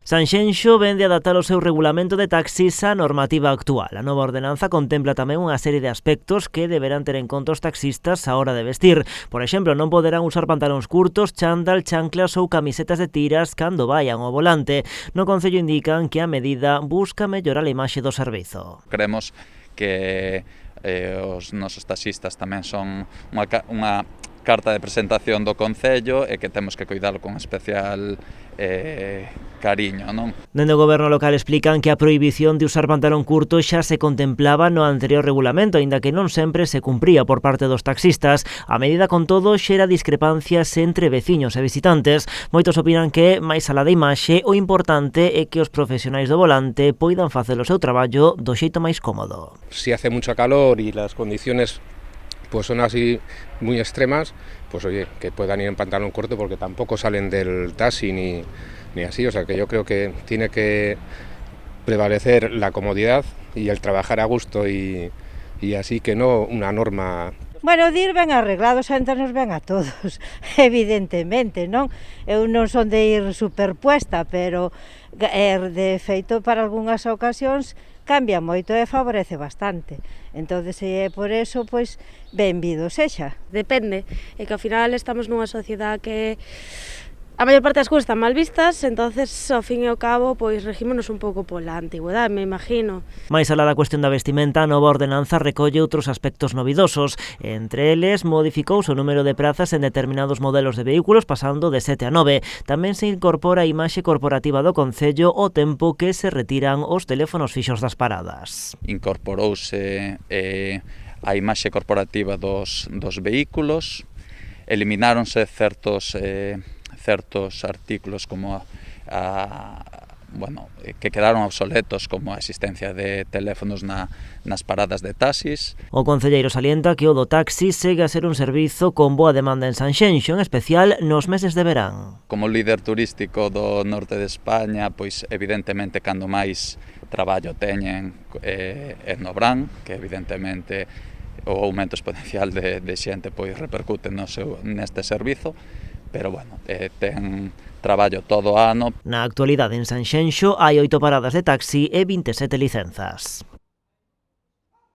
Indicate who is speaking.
Speaker 1: Sanxenxo vén de adaptar o seu regulamento de taxis á normativa actual. A nova ordenanza contempla tamén unha serie de aspectos que deberán ter en conta os taxistas á hora de vestir. Por exemplo, non poderán usar pantalóns curtos, chándal, chanclas ou camisetas de tiras cando vayan ao volante. No Concello indican que a medida busca mellorar a imaxe do servizo.
Speaker 2: Creemos que os nosos taxistas tamén son unha carta de presentación do Concello e que temos que cuidalo con especial cariño, non?
Speaker 1: Dende o Goberno local explican que a prohibición de usar pantalón curto xa se contemplaba no anterior regulamento, aínda que non sempre se cumpría por parte dos taxistas. A medida, con todo, xera discrepancias entre veciños e visitantes. Moitos opinan que, máis alá da imaxe, o importante é que os profesionais do volante poidan facer o seu traballo do xeito máis cómodo.
Speaker 3: Si hace mucho calor y las condiciones pues son así muy extremas, pues oye, que puedan ir en pantalón corto porque tampoco salen del taxi ni así, o sea que yo creo que tiene que prevalecer la comodidad y el trabajar a gusto y así que no una norma.
Speaker 4: Bueno, de ir ben arreglados, entranos ben a todos, evidentemente, non? Eu non son de ir superpuesta, pero de feito para algunhas ocasións cambia moito e favorece bastante. Entonces, por eso, pois, benvido sexa.
Speaker 5: Depende, é que ao final estamos nunha sociedade que a maior parte das cousas están mal vistas, entonces, ao fin e ao cabo, pois regímonos un pouco pola antigüedade, me imagino.
Speaker 1: Mais alá da cuestión da vestimenta, a nova ordenanza recolle outros aspectos novidosos. Entre eles, modificouse o número de prazas en determinados modelos de vehículos, pasando de 7 a 9. Tamén se incorpora a imaxe corporativa do Concello o tempo que se retiran os teléfonos fixos das paradas.
Speaker 2: Incorporouse a imaxe corporativa dos vehículos, elimináronse certos artículos como que quedaron obsoletos, como a existencia de teléfonos nas paradas de taxis.
Speaker 1: O concelleiro salienta que o do taxi segue a ser un servizo con boa demanda en Sanxenxo, en especial nos meses de verán.
Speaker 2: Como líder turístico do norte de España, pois evidentemente cando máis traballo teñen no Brán, que evidentemente o aumento exponencial de xente pois repercute neste servizo, pero bueno, ten traballo todo o ano.
Speaker 1: Na actualidade en Sanxenxo hai 8 paradas de taxi e 27 licenzas.